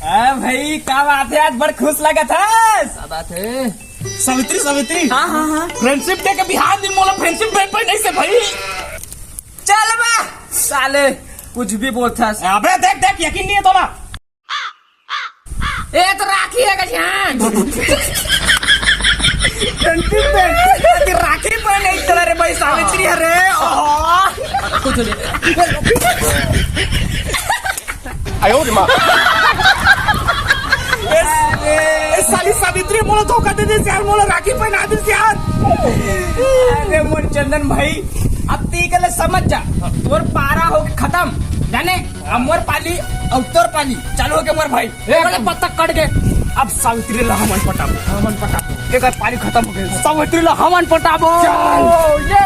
भाई क्या बात है, आज बड़ खुश लगा था। क्या बात है सावित्री सावित्री। हाँ हाँ हाँ फ्रेंडशिप डे के बिहार दिन मोला फ्रेंडशिप डे पे नहीं से भाई। चल बा साले कुछ भी बोलता। अबे देख देख यकीन नहीं है तो ना। ए तो राखी है गजान। राखी पर नहीं चला रे भाई, सावित्री अरे कुछ साली सावित्री मोला धोखा दे दे यार, मोला राखी पहना दे यार। अरे मोर चंदन भाई अब तीकले समझ जा, तोर पारा हो खत्म जाने। अब मोर पाली और तोर पाली चालू हो के मोर भाई एक पत्ता कट गए। अब सावित्री ला हमन पटाबो, हमन पटाबो, एक पाली खत्म हो गए। सावित्री ला हमन पटाबो। ये